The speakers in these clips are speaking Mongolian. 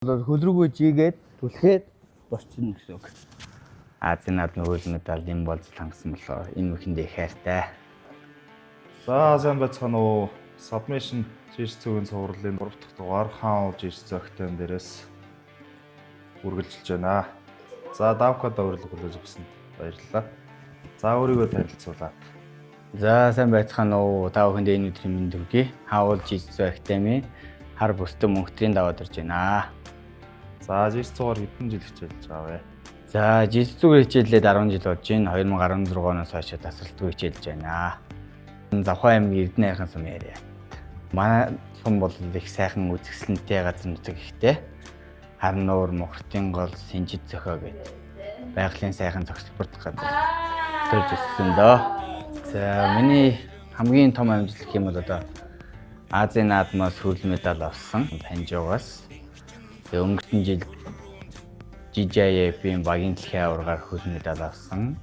Хөлрөгөө жигээд түлхээд босчихно гэсэн үг. Азийн наадмын хөл медаль юм болж хангасан болоо энэ үхэндээ хайртай. За сайн байцгаана уу. Submission жиш цөгийн цувралын 3 дахь дугаар хаан жиш зөгтөн дээрээс үргэлжилж байна. За давкада урилга хүлээж авсанд баярлалаа. За өөрийгөө танилцуулаад. За сайн байцгаана уу. Та бүхэнд энэ өдрийн мэнд хүргэе. Хаан жиш зөгтөмийн хар бүстэн мөнхтрийн даваад ирж байна. За жиш цугаар хэдэн жил хичээлж байгаа вэ? За жиш цугаар хичээлээд 10 жил болж байна. 2016 оноос хойш тасралтгүй хичээлж байна. Завхай аймгийн Эрдэнэ хайрхан сум яриа. Манай сум бол их сайхан үзэсгэлэнтэй газар нутаг ихтэй. Харин нуур мохртын гол Синжид зохио гэдэг байгалийн сайхан зохицолборт газар төрж өссөн дөө. За миний хамгийн том амжилт гэх юм бол одоо Азийн наадмаас хөрөл медаль авсан Панжоогоос. Тэгээ өнгөрсөн жил JJF-ийн багийн дэлхийн аваргаар хөрөл медаль авсан.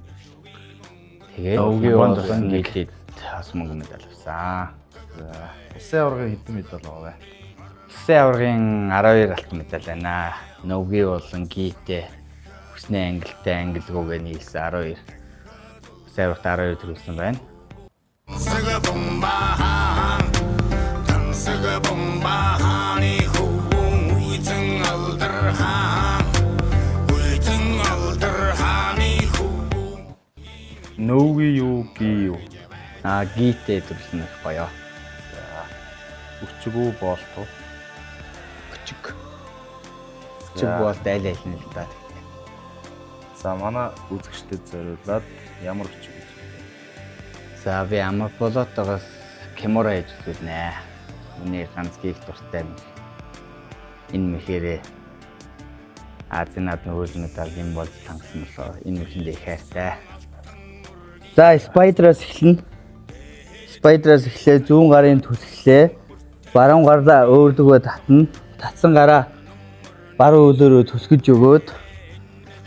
Тэгээ Өвгийн нийлээд бас мөнгө медаль авсан. За улсын аваргын хэдэн медаль байгаа вэ? Улсын аваргын 12 алтан медаль байна. Өвгийн болон гийтэй хүснээ ангилтай ангилгүйгээ нийлсэн 12. Улсын аваргт 12 төрүүлсэн байна. Нөөгийн юу gie юу? Гийтэй төрлөн их гоё. За өчгөө болтоо. Өчг болт айл айл нь л даа. За манай үзэгчдэд зориулаад ямар өчг гэж. За би амар болоотоогоос Кимура хийж үзүүлнэ. Миний ганц гих дуртай юм. Энэ мэхээрээ Азийн наадмын хөрөл медаль юм болж хангасан болоо энэ үхэндээ их хайртай. За Spider-аас эхэлнэ. Spider-аас эхлээ зүүн гарын түлхлээ. Баруун гарлаа өөрлөгөө татна. Татсан гараа баруун өлөөрөө түлхэж өгөөд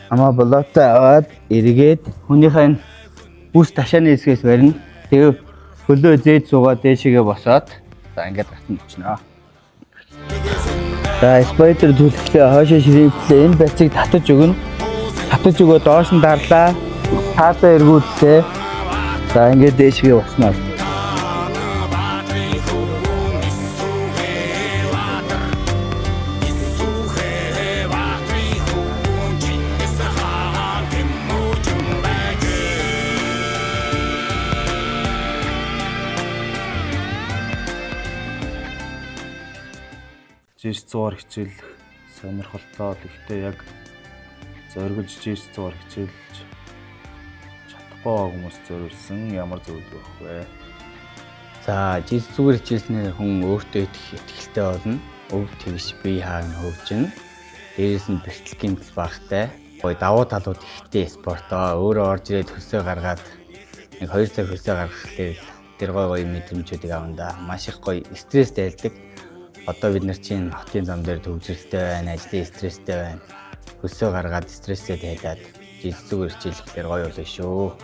амаа болоотой аваад эргээд хүнийхээ бүс ташааны хэсгээс барина. Тэгээ хөлөө зээд суугаад дээшээгээ босоод за ингээд татна өчнөө. За Spider түлхлээ хоошоо ширээдлээ энэ байцыг татаж өгнө. Татаж өгөө доош нь дарлаа. Таасаа эргүүллээ. За ингээд дээшгээ босноо. Жиш цугаар хичээлэх сонирхолтой л ихтэй яг зоригж жиш цугаар хичээлж чадахгүй хүмүүс зориулсан ямар зөвлөгөө өгөх вэ? За жиш цугаар хичээлснээр хүн өөртөө ихтэй болно. Өв тэгш бие хаан хөгжин. Дээрээс нь бэлтгэл гэмтэл багтай. Гой давуу талууд ихтэй спортоо өөрөө орж ирээд хөлсөө гаргаад нэг 2 цаг хөлсөө гаргахлээр тэр гой мэдрэмжүүдийг авандаа маш их гой стресстэй байлдаг. Одоо бид нар чинь хотын зам дээр төвжирэлтэй байна, ажлын стресстэй байна. Хөлсөө гаргаад стрессээ тайлаад жил зүгээр хичээлэхээр гоё болно шүү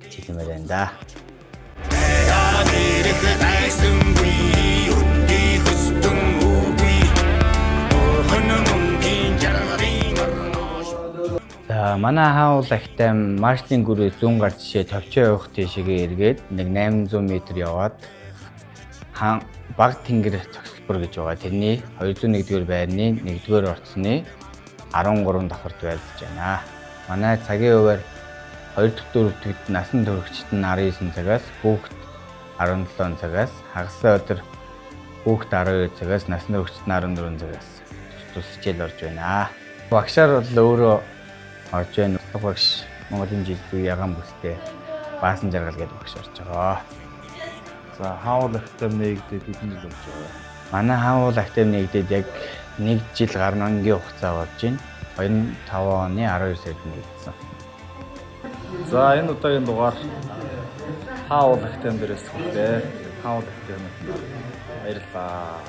гэж хэлмээр байна да. За манай хаан уул ахтай маршлийн гүрээ зүүн гар жишээ товчоо явах тийшээгээ эргээд нэг 800 м яваад хаан баг тэнгэр зохицолбор гэж байгаа. Тэрний 201-р байрны 1-р орцны 13 давхарт байлж байна. Манай цагийн хуваар 2 дахь дөрөвдөгт насан туршид нь 19 цагаас, хүүхэд 17 цагаас, хагасаа өдөр хүүхэд 12 цагаас, насан туршид нь 14 цагаас тус хичээл орж байна. Багшаар бол өөрөө орж байна. Багш Монголын жил зүй ягаан бүстэй Баасан жаргал гэдэг багш орж байгаа. За хаан ахтай нэгдээд хэдэн жил болж байгаа вэ? Манай хаан ахтай нэгдээд яг 1 жил гаруй ангийн хугацаа болж байна. 25 оны 12 сард нэгдсэн. За энэ удаагийн дугаар хаан ахтай дээрээс хүлээ. Хаан ахтай баярлалаа.